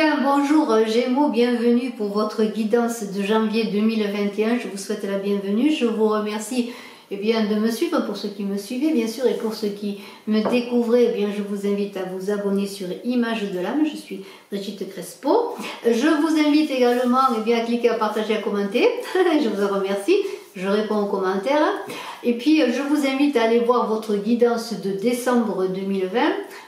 bien, bonjour Gémeaux, bienvenue pour votre guidance de janvier 2021. Je vous souhaite la bienvenue. Je vous remercie de me suivre pour ceux qui me suivaient, bien sûr, et pour ceux qui me découvrent, je vous invite à vous abonner sur Image de l'âme. Je suis Brigitte Crespo. Je vous invite également à cliquer, à partager, à commenter. Je vous en remercie. Je réponds aux commentaires. Et puis, je vous invite à aller voir votre guidance de décembre 2020,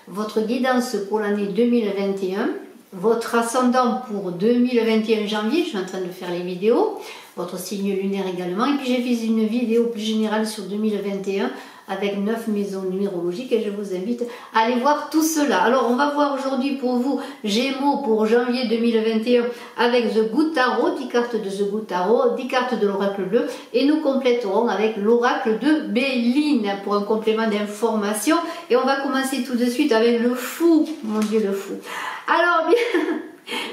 votre guidance pour l'année 2021, votre ascendant pour 2021 janvier, je suis en train de faire les vidéos, votre signe lunaire également. Et puis, j'ai fait une vidéo plus générale sur 2021 avec 9 maisons numérologiques et je vous invite à aller voir tout cela. Alors, on va voir aujourd'hui pour vous, Gémeaux, pour janvier 2021 avec The Good Tarot, 10 cartes de The Good Tarot, 10 cartes de l'oracle bleu et nous compléterons avec l'oracle de Béline pour un complément d'information. Et on va commencer tout de suite avec le fou, mon Dieu le fou. Alors, bien...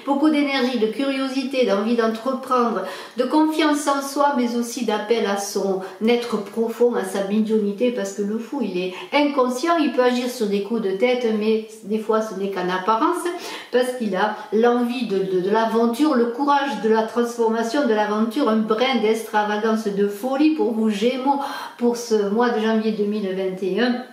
Beaucoup d'énergie, de curiosité, d'envie d'entreprendre, de confiance en soi, mais aussi d'appel à son être profond, à sa médiumnité, parce que le fou, il est inconscient, il peut agir sur des coups de tête, mais des fois ce n'est qu'en apparence, parce qu'il a l'envie de l'aventure, le courage de la transformation, de l'aventure, un brin d'extravagance, de folie pour vous Gémeaux, pour ce mois de janvier 2021.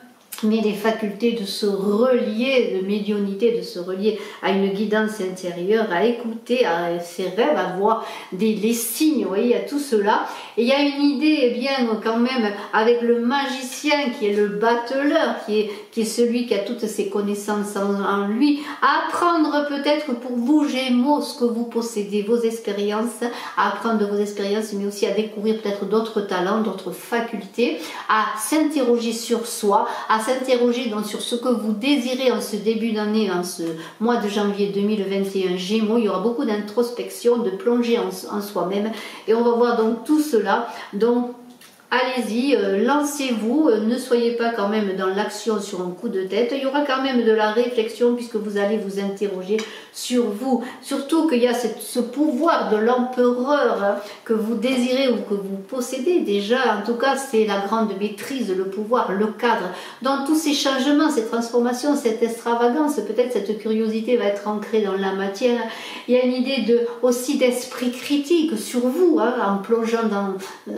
Mais les facultés de se relier, de médiumnité, de se relier à une guidance intérieure, à écouter à ses rêves, à voir les signes, vous voyez, à tout cela. Et il y a une idée, quand même, avec le magicien qui est le battleur, qui est celui qui a toutes ses connaissances en lui, à apprendre peut-être pour vous Gémeaux ce que vous possédez, vos expériences, à apprendre de vos expériences, mais aussi à découvrir peut-être d'autres talents, d'autres facultés, à s'interroger sur soi, à s'interroger sur ce que vous désirez en ce début d'année, en ce mois de janvier 2021 Gémeaux. Il y aura beaucoup d'introspection, de plongée en soi-même et on va voir donc tout cela. Donc allez-y, lancez-vous, ne soyez pas quand même dans l'action sur un coup de tête. Il y aura quand même de la réflexion puisque vous allez vous interroger sur vous. Surtout qu'il y a ce pouvoir de l'empereur que vous désirez ou que vous possédez déjà. En tout cas, c'est la grande maîtrise, le pouvoir, le cadre. Dans tous ces changements, ces transformations, cette extravagance, peut-être cette curiosité va être ancrée dans la matière. Il y a une idée aussi d'esprit critique sur vous, en plongeant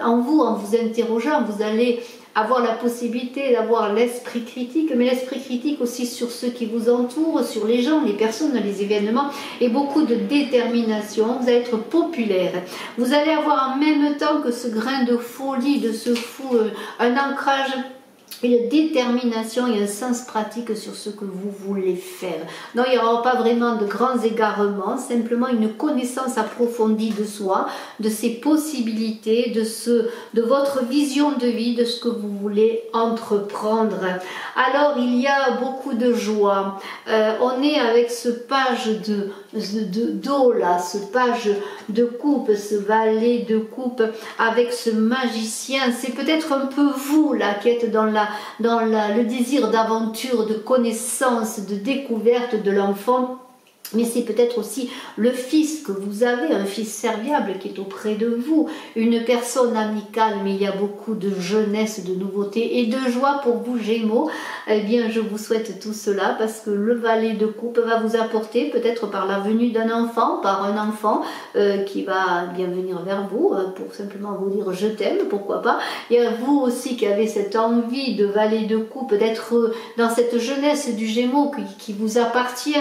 en vous, en vous interrogeant. Vous allez avoir la possibilité d'avoir l'esprit critique, mais l'esprit critique aussi sur ceux qui vous entourent, sur les gens, les personnes, les événements, et beaucoup de détermination. Vous allez être populaire. Vous allez avoir en même temps que ce grain de folie, de ce fou, un ancrage, une détermination et un sens pratique sur ce que vous voulez faire. Non, il n'y aura pas vraiment de grands égarements, simplement une connaissance approfondie de soi, de ses possibilités, de votre vision de vie, de ce que vous voulez entreprendre. Alors, il y a beaucoup de joie. On est avec ce page d'eau là, ce page de coupe, ce valet de coupe avec ce magicien. C'est peut-être un peu vous là qui êtes dans le désir d'aventure, de connaissance, de découverte de l'enfant. Mais c'est peut-être aussi le fils que vous avez, un fils serviable qui est auprès de vous, une personne amicale, mais il y a beaucoup de jeunesse, de nouveauté et de joie pour vous Gémeaux. Eh bien, je vous souhaite tout cela parce que le valet de coupe va vous apporter, peut-être par la venue d'un enfant, par un enfant qui va bien venir vers vous pour simplement vous dire je t'aime, pourquoi pas. Il y a vous aussi qui avez cette envie de valet de coupe, d'être dans cette jeunesse du Gémeaux qui vous appartient,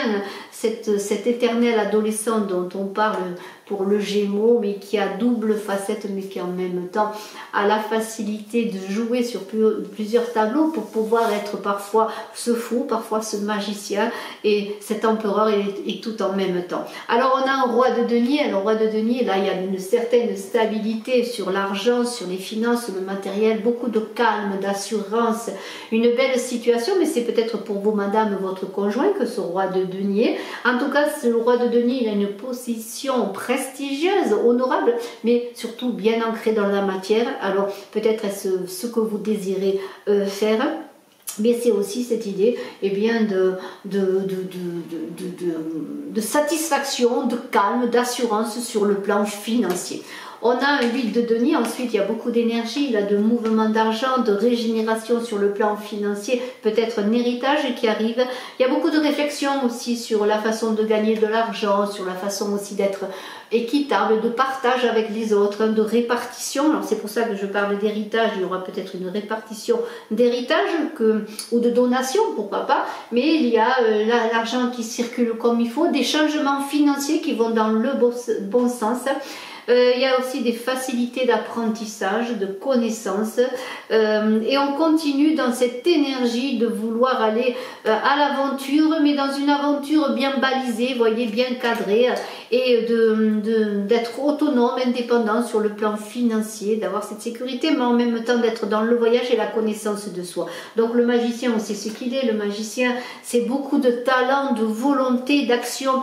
cet éternel adolescent dont on parle pour le Gémeaux, mais qui a double facette, mais qui en même temps a la facilité de jouer sur plusieurs tableaux pour pouvoir être parfois ce fou, parfois ce magicien et cet empereur et tout en même temps. Alors on a un roi de denier. Alors roi de denier, là il y a une certaine stabilité sur l'argent, sur les finances, le matériel, beaucoup de calme, d'assurance, une belle situation, mais c'est peut-être pour vous madame, votre conjoint, que ce roi de denier. En tout cas, ce roi de denier, il a une position prestigieuse, honorable, mais surtout bien ancrée dans la matière. Alors peut-être est-ce ce que vous désirez faire, mais c'est aussi cette idée de satisfaction, de calme, d'assurance sur le plan financier. On a un 8 de denier, ensuite il y a beaucoup d'énergie, là, de mouvement d'argent, de régénération sur le plan financier, peut-être un héritage qui arrive. Il y a beaucoup de réflexions aussi sur la façon de gagner de l'argent, sur la façon aussi d'être équitable, de partage avec les autres, hein, de répartition. Alors c'est pour ça que je parle d'héritage, il y aura peut-être une répartition d'héritage ou de donation, pourquoi pas, mais il y a l'argent qui circule comme il faut, des changements financiers qui vont dans le bon sens. Il y a aussi des facilités d'apprentissage, de connaissances, et on continue dans cette énergie de vouloir aller à l'aventure, mais dans une aventure bien balisée, voyez, bien cadrée, et d'être autonome, indépendant sur le plan financier, d'avoir cette sécurité, mais en même temps d'être dans le voyage et la connaissance de soi. Donc le magicien, on sait ce qu'il est, le magicien, c'est beaucoup de talent, de volonté, d'action,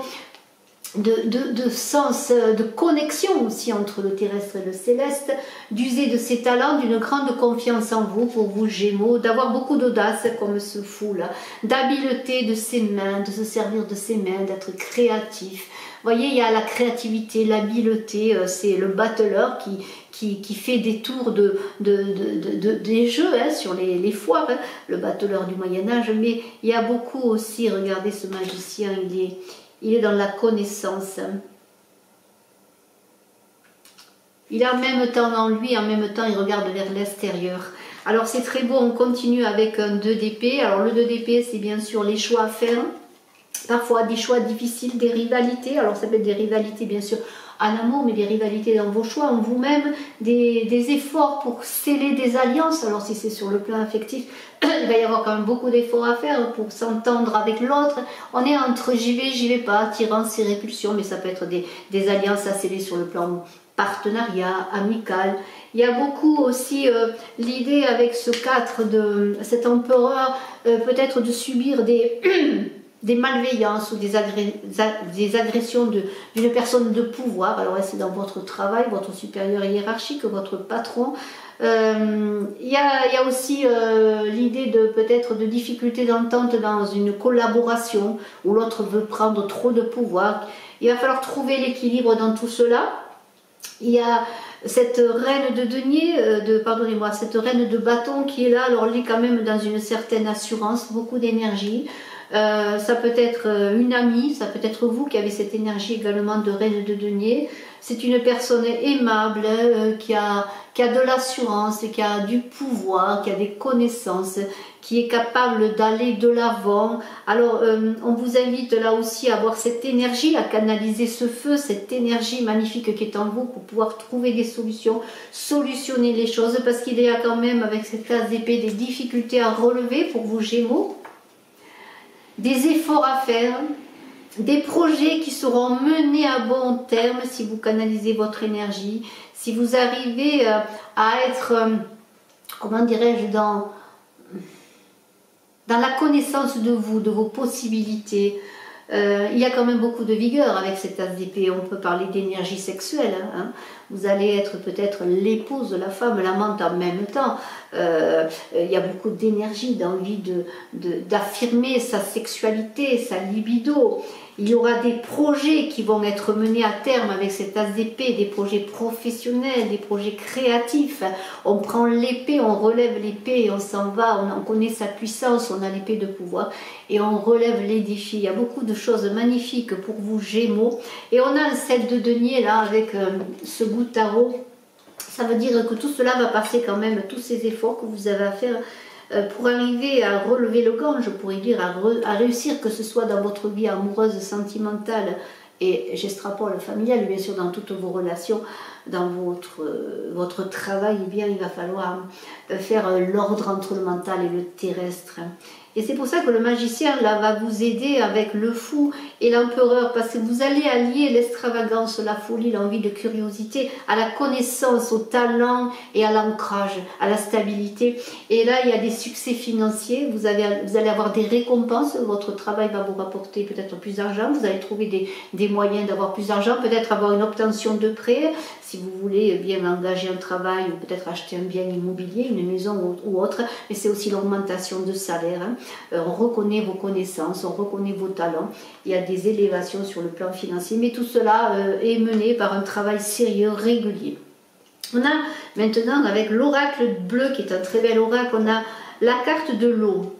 de sens, de connexion aussi entre le terrestre et le céleste, d'user de ses talents, d'une grande confiance en vous, pour vous Gémeaux, d'avoir beaucoup d'audace comme ce fou là, d'habileté de ses mains, de se servir de ses mains, d'être créatif. Vous voyez, il y a la créativité, l'habileté, c'est le battleur qui fait des tours des jeux hein, sur les foires, hein, le battleur du Moyen-Âge, mais il y a beaucoup aussi, regardez ce magicien, il est dans la connaissance. Il a en même temps en lui, en même temps il regarde vers l'extérieur. Alors c'est très beau, on continue avec un 2 d'épée. Alors le 2 d'épée, c'est bien sûr les choix à faire. Parfois des choix difficiles, des rivalités. Alors ça peut être des rivalités bien sûr en amour, mais des rivalités dans vos choix, en vous-même, des efforts pour sceller des alliances. Alors si c'est sur le plan affectif, il va y avoir quand même beaucoup d'efforts à faire pour s'entendre avec l'autre. On est entre j'y vais pas, attirance et répulsion, mais ça peut être des alliances à sceller sur le plan partenariat, amical. Il y a beaucoup aussi l'idée avec ce 4 de cet empereur, peut-être de subir des malveillances ou des agressions d'une personne de pouvoir. Alors c'est dans votre travail, votre supérieur hiérarchique, votre patron. Il y a aussi l'idée de peut-être de difficultés d'entente dans une collaboration où l'autre veut prendre trop de pouvoir. Il va falloir trouver l'équilibre dans tout cela. Il y a cette reine de denier, pardonnez-moi, cette reine de bâton qui est là, alors elle est quand même dans une certaine assurance, beaucoup d'énergie. Ça peut être une amie, ça peut être vous qui avez cette énergie également de reine de denier. C'est une personne aimable qui a de l'assurance, qui a du pouvoir, qui a des connaissances, qui est capable d'aller de l'avant. Alors on vous invite là aussi à avoir cette énergie, à canaliser ce feu, cette énergie magnifique qui est en vous pour pouvoir trouver des solutions, solutionner les choses, parce qu'il y a quand même avec cette classe d'épée des difficultés à relever pour vous Gémeaux. Des efforts à faire, des projets qui seront menés à bon terme si vous canalisez votre énergie, si vous arrivez à être, comment dirais-je, dans la connaissance de vous, de vos possibilités. Il y a quand même beaucoup de vigueur avec cette as d'épée. On peut parler d'énergie sexuelle. Hein. Vous allez être peut-être l'épouse de la femme, l'amante en même temps. Il y a beaucoup d'énergie, d'envie d'affirmer sa sexualité, sa libido. Il y aura des projets qui vont être menés à terme avec cette as d'épée, des projets professionnels, des projets créatifs. On prend l'épée, on relève l'épée et on s'en va, on connaît sa puissance, on a l'épée de pouvoir et on relève les défis. Il y a beaucoup de choses magnifiques pour vous Gémeaux. Et on a un 7 de denier là avec ce goût de tarot. Ça veut dire que tout cela va passer quand même, tous ces efforts que vous avez à faire pour arriver à relever le gant, je pourrais dire, à réussir, que ce soit dans votre vie amoureuse, sentimentale et j'extrapole familiale, bien sûr dans toutes vos relations, dans votre travail, eh bien il va falloir faire l'ordre entre le mental et le terrestre. Et c'est pour ça que le magicien là va vous aider avec le fou et l'empereur, parce que vous allez allier l'extravagance, la folie, l'envie de curiosité à la connaissance, au talent et à l'ancrage, à la stabilité. Et là, il y a des succès financiers, vous allez avoir des récompenses, votre travail va vous rapporter peut-être plus d'argent, vous allez trouver des moyens d'avoir plus d'argent, peut-être avoir une obtention de prêt, si vous voulez bien engager un travail ou peut-être acheter un bien immobilier, une maison ou autre, mais c'est aussi l'augmentation de salaire. Hein. On reconnaît vos connaissances, on reconnaît vos talents, il y a des élévations sur le plan financier, mais tout cela est mené par un travail sérieux, régulier. On a maintenant, avec l'oracle bleu, qui est un très bel oracle, on a la carte de l'eau.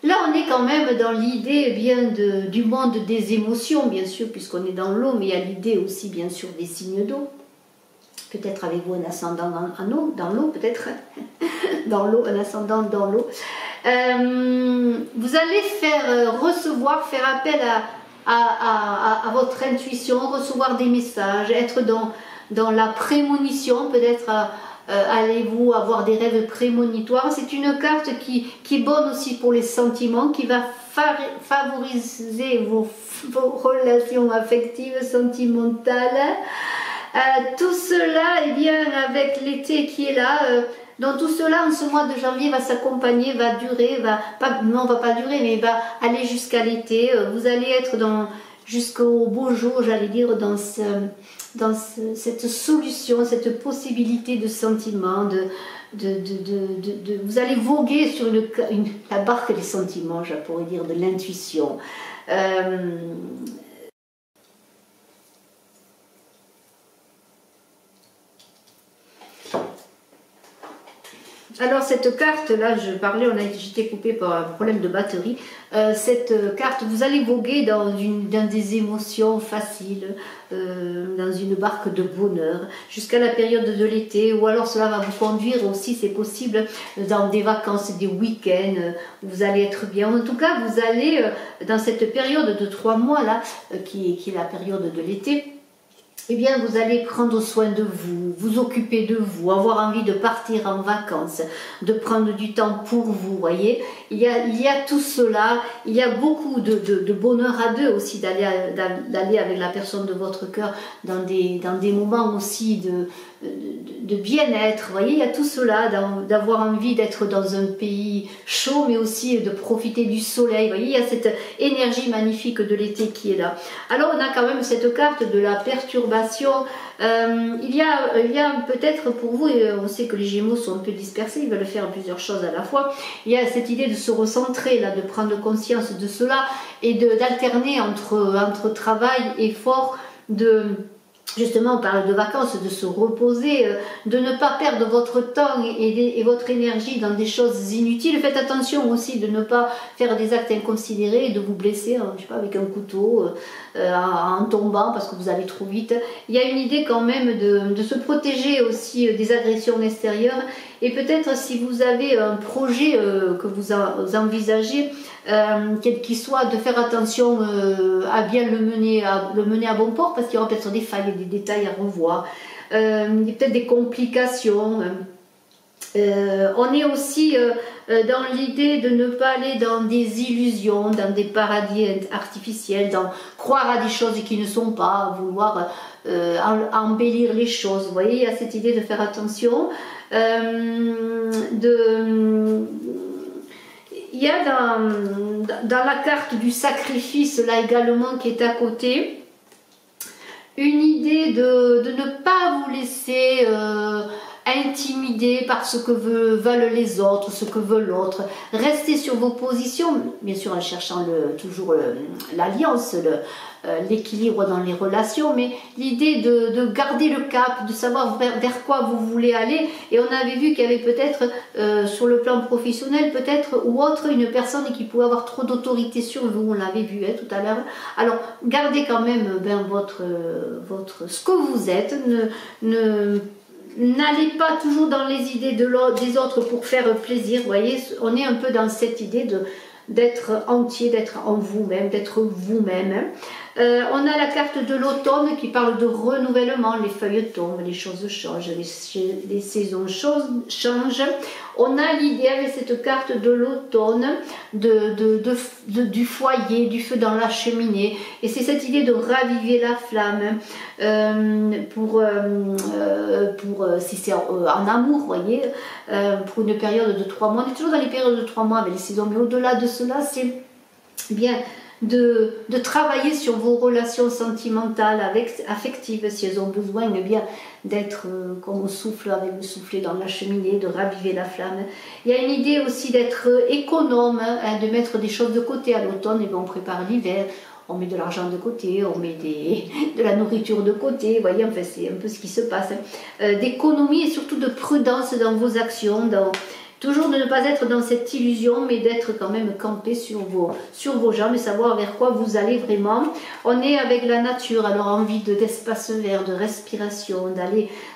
Là, on est quand même dans l'idée du monde des émotions, bien sûr, puisqu'on est dans l'eau, mais il y a l'idée aussi, bien sûr, des signes d'eau. Peut-être avez-vous un ascendant en eau, dans l'eau, peut-être, dans l'eau, un ascendant dans l'eau. Vous allez faire appel à votre intuition, recevoir des messages, être dans la prémonition, peut-être allez-vous avoir des rêves prémonitoires. C'est une carte qui est bonne aussi pour les sentiments, qui va favoriser vos relations affectives, sentimentales. Tout cela, eh bien, avec l'été qui est là, donc tout cela en ce mois de janvier va s'accompagner, va durer, va pas durer, mais va aller jusqu'à l'été. Vous allez être jusqu'au beau jour, j'allais dire, cette solution, cette possibilité de sentiment, vous allez voguer sur la barque des sentiments, je pourrais dire, de l'intuition. Alors cette carte, là je parlais, j'étais coupée par un problème de batterie. Cette carte, vous allez voguer dans des émotions faciles, dans une barque de bonheur, jusqu'à la période de l'été, ou alors cela va vous conduire aussi, c'est possible, dans des vacances, des week-ends, où vous allez être bien. En tout cas, vous allez, dans cette période de 3 mois, là, qui est la période de l'été, eh bien, vous allez prendre soin de vous, vous occuper de vous, avoir envie de partir en vacances, de prendre du temps pour vous, voyez. Il y a tout cela, il y a beaucoup de bonheur à deux aussi, d'aller avec la personne de votre cœur dans des moments aussi de bien-être, vous voyez. Il y a tout cela, d'avoir envie d'être dans un pays chaud, mais aussi de profiter du soleil, vous voyez. Il y a cette énergie magnifique de l'été qui est là. Alors, on a quand même cette carte de la perturbation. Il y a peut-être pour vous, et on sait que les Gémeaux sont un peu dispersés, ils veulent faire plusieurs choses à la fois. Il y a cette idée de se recentrer, là, de prendre conscience de cela et d'alterner entre travail, effort, justement, on parle de vacances, de se reposer, de ne pas perdre votre temps et votre énergie dans des choses inutiles. Faites attention aussi de ne pas faire des actes inconsidérés et de vous blesser, je sais pas, avec un couteau, en tombant parce que vous allez trop vite. Il y a une idée quand même de se protéger aussi des agressions extérieures. Et peut-être si vous avez un projet que vous envisagez, quel qu'il soit, de faire attention à bien le mener à bon port, parce qu'il y aura peut-être des failles, des détails à revoir, il y a peut-être des complications. On est aussi dans l'idée de ne pas aller dans des illusions, dans des paradis artificiels, dans croire à des choses qui ne sont pas, vouloir embellir les choses. Vous voyez, il y a cette idée de faire attention. Il y a dans la carte du sacrifice, là également, qui est à côté, une idée de ne pas vous laisser intimider par ce que veulent les autres, ce que veut l'autre. Restez sur vos positions, bien sûr en cherchant toujours l'alliance, l'équilibre dans les relations, mais l'idée de garder le cap, de savoir vers quoi vous voulez aller. Et on avait vu qu'il y avait peut-être sur le plan professionnel, peut-être ou autre, une personne qui pouvait avoir trop d'autorité sur vous, on l'avait vu tout à l'heure. Alors gardez quand même ce que vous êtes, n'allez pas toujours dans les idées des autres pour faire plaisir, vous voyez. On est un peu dans cette idée d'être entier, d'être en vous-même, d'être vous-même. On a la carte de l'automne qui parle de renouvellement, les feuilles tombent, les choses changent, les saisons changent. On a l'idée avec cette carte de l'automne du foyer, du feu dans la cheminée, et c'est cette idée de raviver la flamme si c'est en amour, vous voyez, pour une période de 3 mois. On est toujours dans les périodes de 3 mois avec les saisons, mais au-delà de cela, c'est bien de travailler sur vos relations sentimentales, affectives, si elles ont besoin, mais bien d'être comme au souffle, avec le soufflet dans la cheminée, de raviver la flamme. Il y a une idée aussi d'être économe, de mettre des choses de côté à l'automne, et bien on prépare l'hiver. on met de l'argent de côté, on met de la nourriture de côté, vous voyez, enfin c'est un peu ce qui se passe. D'économie et surtout de prudence dans vos actions, toujours de ne pas être dans cette illusion, mais d'être quand même campé sur vos jambes et savoir vers quoi vous allez vraiment. On est avec la nature, alors envie d'espace vert, de respiration,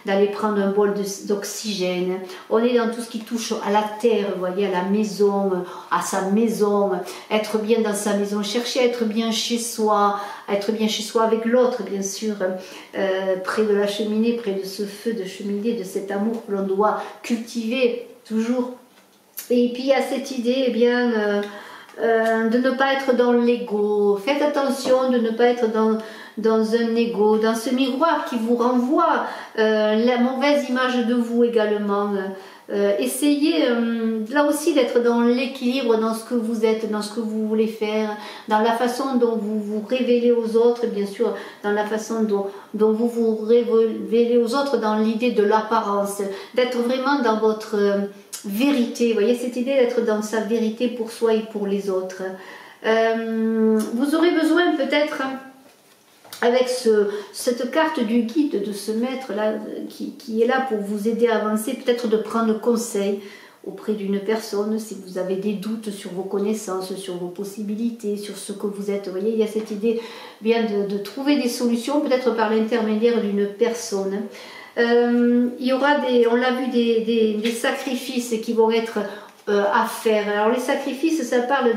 d'aller prendre un bol d'oxygène. On est dans tout ce qui touche à la terre, vous voyez, à la maison, à sa maison, être bien dans sa maison, chercher à être bien chez soi, avec l'autre, bien sûr, près de la cheminée, près de ce feu de cheminée, de cet amour que l'on doit cultiver toujours. Et puis il y a cette idée, eh bien, de ne pas être dans l'ego. Faites attention de ne pas être dans un ego, dans ce miroir qui vous renvoie la mauvaise image de vous également. Essayez là aussi d'être dans l'équilibre, dans ce que vous êtes, dans ce que vous voulez faire, dans la façon dont vous vous révélez aux autres, et bien sûr dans la façon dont vous vous révélez aux autres, dans l'idée de l'apparence, d'être vraiment dans votre vérité. Vous voyez, cette idée d'être dans sa vérité pour soi et pour les autres. Vous aurez besoin peut-être, avec cette carte du guide de ce maître là qui est là pour vous aider à avancer, peut-être de prendre conseil auprès d'une personne si vous avez des doutes sur vos connaissances, sur vos possibilités, sur ce que vous êtes. Vous voyez, il y a cette idée bien de trouver des solutions, peut-être par l'intermédiaire d'une personne. Il y aura on l'a vu, des sacrifices qui vont être à faire. Alors les sacrifices, ça parle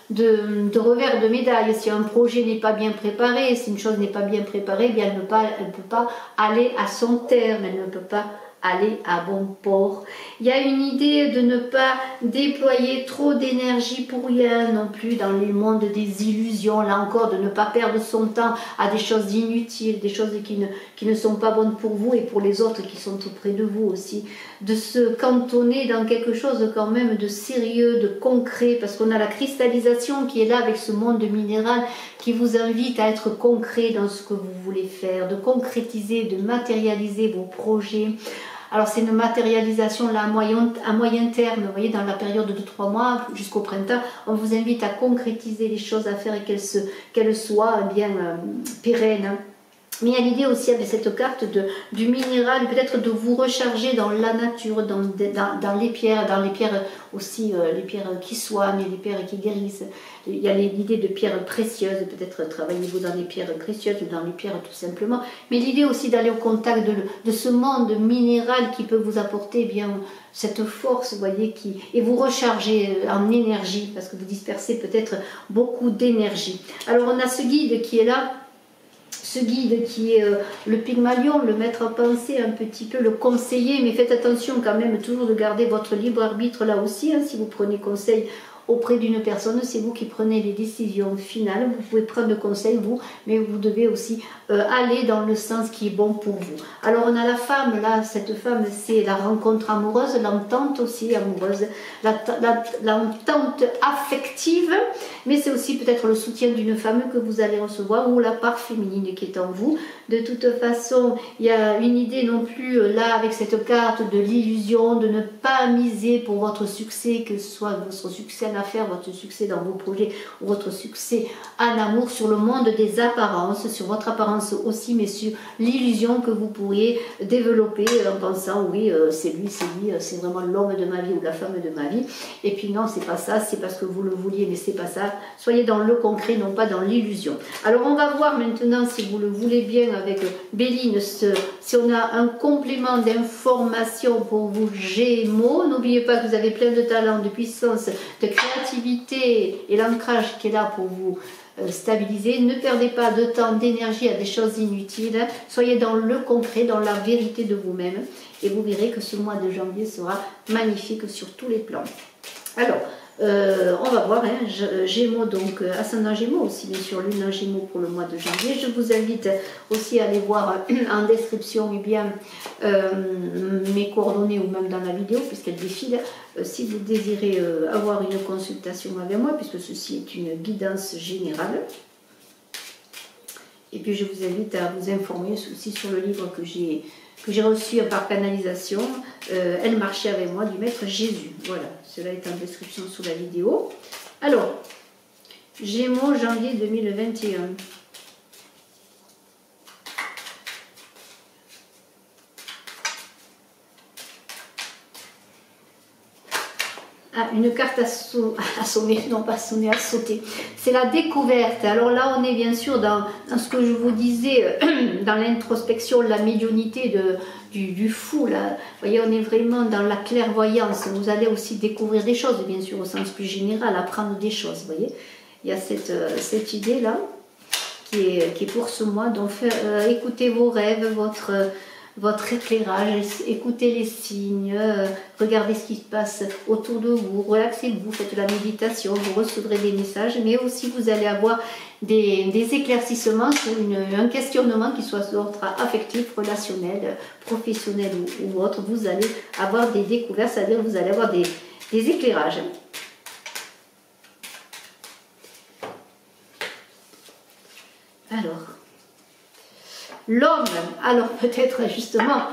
de revers de médaille. Si un projet n'est pas bien préparé, si une chose n'est pas bien préparée, bien elle ne peut pas aller à son terme, elle ne peut pas aller à bon port. Il y a une idée de ne pas déployer trop d'énergie pour rien non plus dans les mondes des illusions, là encore de ne pas perdre son temps à des choses inutiles, des choses qui ne sont pas bonnes pour vous et pour les autres qui sont auprès de vous aussi, de se cantonner dans quelque chose quand même de sérieux, de concret, parce qu'on a la cristallisation qui est là avec ce monde minéral qui vous invite à être concret dans ce que vous voulez faire, de concrétiser, de matérialiser vos projets. Alors c'est une matérialisation là à moyen terme, vous voyez, dans la période de 3 mois jusqu'au printemps, on vous invite à concrétiser les choses à faire et qu'elles soient bien pérennes. Mais il y a l'idée aussi avec cette carte du minéral, peut-être de vous recharger dans la nature, dans les pierres aussi, les pierres qui soignent, les pierres qui guérissent. Il y a l'idée de pierres précieuses, peut-être travaillez-vous dans les pierres précieuses ou dans les pierres tout simplement. Mais l'idée aussi d'aller au contact de ce monde minéral qui peut vous apporter bien cette force, vous voyez, et vous recharger en énergie, parce que vous dispersez peut-être beaucoup d'énergie. Alors on a ce guide qui est là. Ce guide qui est le Pygmalion, le maître à penser, un petit peu le conseiller, mais faites attention quand même toujours de garder votre libre arbitre là aussi, hein, si vous prenez conseil auprès d'une personne, c'est vous qui prenez les décisions finales, vous pouvez prendre conseil vous, mais vous devez aussi aller dans le sens qui est bon pour vous. Alors on a la femme là, cette femme c'est la rencontre amoureuse, l'entente aussi amoureuse, l'entente affective, mais c'est aussi peut-être le soutien d'une femme que vous allez recevoir ou la part féminine qui est en vous. De toute façon, il y a une idée non plus là avec cette carte de l'illusion, de ne pas miser pour votre succès, que ce soit votre succès en affaires, votre succès dans vos projets ou votre succès en amour, sur le monde des apparences, sur votre apparence aussi, mais sur l'illusion que vous pourriez développer en pensant oui c'est lui, c'est vraiment l'homme de ma vie ou la femme de ma vie, et puis non c'est pas ça, c'est parce que vous le vouliez mais c'est pas ça. Soyez dans le concret, non pas dans l'illusion. Alors on va voir maintenant, si vous le voulez bien, avec Béline, si on a un complément d'information pour vous Gémeaux. N'oubliez pas que vous avez plein de talent, de puissance, de créativité et l'ancrage qui est là pour vous stabiliser. Ne perdez pas de temps, d'énergie à des choses inutiles. Soyez dans le concret, dans la vérité de vous-même, et vous verrez que ce mois de janvier sera magnifique sur tous les plans. Alors, on va voir, hein, Gémeaux, donc ascendant Gémeaux aussi, bien sûr, lune en Gémeaux pour le mois de janvier. Je vous invite aussi à aller voir en description bien, mes coordonnées ou même dans la vidéo, puisqu'elle défile, si vous désirez avoir une consultation avec moi, puisque ceci est une guidance générale. Et puis je vous invite à vous informer aussi sur le livre que j'ai reçu par canalisation, Elle marchait avec moi, du maître Jésus. Voilà, cela est en description sous la vidéo. Alors, Gémeaux, janvier 2021. Ah, une carte à sommer, non pas sonner, à sauter. C'est la découverte. Alors là, on est bien sûr dans ce que je vous disais, dans l'introspection, la médiumnité du fou. Là. Vous voyez, on est vraiment dans la clairvoyance. Vous allez aussi découvrir des choses, bien sûr, au sens plus général, apprendre des choses. Vous voyez, il y a cette idée-là qui est pour ce mois. Donc, écoutez vos rêves, votre éclairage, écoutez les signes, regardez ce qui se passe autour de vous, relaxez-vous, faites la méditation, vous recevrez des messages, mais aussi vous allez avoir des éclaircissements sur un questionnement qui soit d'ordre affectif, relationnel, professionnel ou autre. Vous allez avoir des découvertes, c'est-à-dire vous allez avoir des éclairages. Alors... L'homme, alors peut-être justement,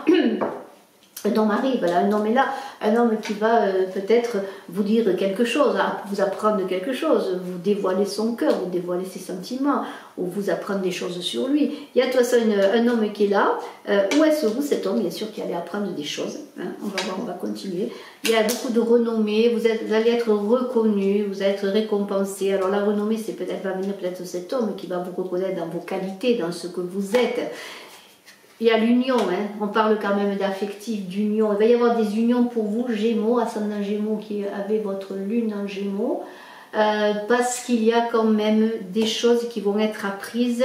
un homme arrive, là, un homme est là, un homme qui va peut-être vous dire quelque chose, vous apprendre quelque chose, vous dévoiler son cœur, vous dévoiler ses sentiments, ou vous apprendre des choses sur lui. Il y a de toute façon un homme qui est là. Où est-ce vous, cet homme, bien sûr, qui allait apprendre des choses, hein. On va voir, on va continuer. Il y a beaucoup de renommée, vous allez être reconnu, vous allez être récompensé. Alors la renommée, c'est peut-être, va venir peut-être cet homme qui va vous reconnaître dans vos qualités, dans ce que vous êtes. Il y a l'union, hein. On parle quand même d'affectif, d'union. Il va y avoir des unions pour vous, Gémeaux, ascendant Gémeaux qui avez votre lune en Gémeaux, parce qu'il y a quand même des choses qui vont être apprises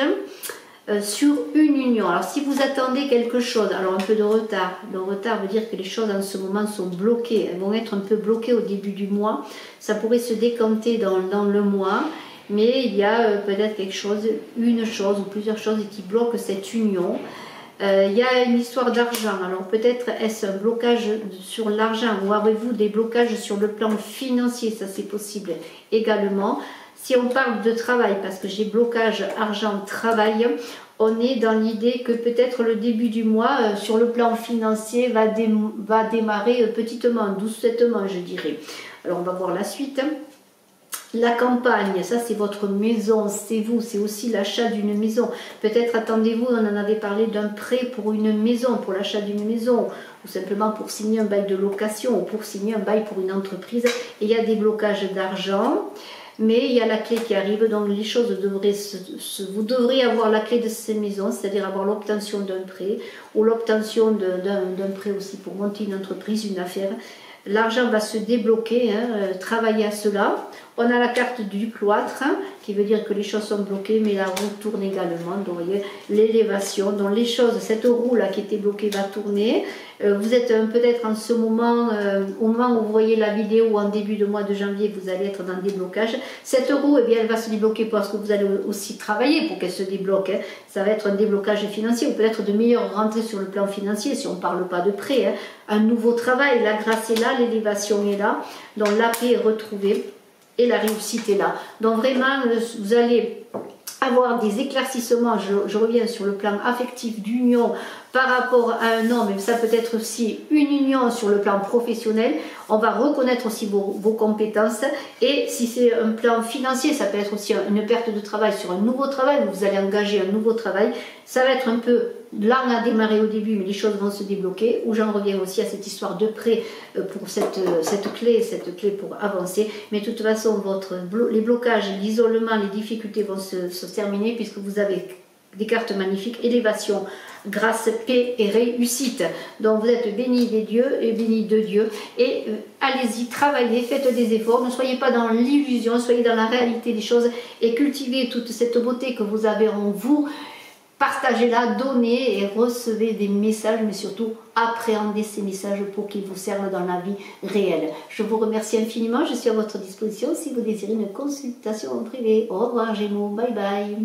sur une union. Alors si vous attendez quelque chose, alors un peu de retard, le retard veut dire que les choses en ce moment sont bloquées, elles vont être un peu bloquées au début du mois, ça pourrait se décanter dans le mois, mais il y a peut-être quelque chose, une chose ou plusieurs choses qui bloquent cette union. Il y a une histoire d'argent, alors peut-être est-ce un blocage sur l'argent ou avez-vous des blocages sur le plan financier, ça c'est possible également. Si on parle de travail, parce que j'ai blocage argent-travail, on est dans l'idée que peut-être le début du mois, sur le plan financier, va démarrer petitement, doucettement je dirais. Alors on va voir la suite. La campagne, ça c'est votre maison, c'est vous, c'est aussi l'achat d'une maison. Peut-être attendez-vous, on en avait parlé d'un prêt pour une maison, pour l'achat d'une maison, ou simplement pour signer un bail de location, ou pour signer un bail pour une entreprise. Et il y a des blocages d'argent, mais il y a la clé qui arrive, donc les choses devraient vous devrez avoir la clé de ces maisons, c'est-à-dire avoir l'obtention d'un prêt, ou l'obtention d'un prêt aussi pour monter une entreprise, une affaire. L'argent va se débloquer, hein, travailler à cela. On a la carte du cloître, hein, qui veut dire que les choses sont bloquées, mais la roue tourne également. Donc, vous voyez, l'élévation. Donc, les choses, cette roue-là qui était bloquée va tourner. Vous êtes peut-être en ce moment, au moment où vous voyez la vidéo, ou en début de mois de janvier, vous allez être dans des blocages. Cette roue, eh bien, elle va se débloquer parce que vous allez aussi travailler pour qu'elle se débloque. Hein. Ça va être un déblocage financier, ou peut-être de meilleures rentrées sur le plan financier, si on ne parle pas de prêt. Hein. Un nouveau travail, la grâce est là, l'élévation est là. Donc, la paix est retrouvée. Et la réussite est là. Donc vraiment, vous allez avoir des éclaircissements, je reviens sur le plan affectif d'union par rapport à un homme, mais ça peut être aussi une union sur le plan professionnel. On va reconnaître aussi vos compétences, et si c'est un plan financier, ça peut être aussi une perte de travail sur un nouveau travail, vous allez engager un nouveau travail. Ça va être un peu lent à démarrer au début, mais les choses vont se débloquer. Ou j'en reviens aussi à cette histoire de prêt pour cette clé pour avancer. Mais de toute façon, les blocages, l'isolement, les difficultés vont se terminer, puisque vous avez des cartes magnifiques, élévation, grâce, paix et réussite. Donc vous êtes bénis des dieux et bénis de Dieu. Et allez-y, travaillez, faites des efforts. Ne soyez pas dans l'illusion, soyez dans la réalité des choses et cultivez toute cette beauté que vous avez en vous. Partagez-la, donnez et recevez des messages, mais surtout appréhendez ces messages pour qu'ils vous servent dans la vie réelle. Je vous remercie infiniment, je suis à votre disposition si vous désirez une consultation en privé. Au revoir Gémeaux, bye bye.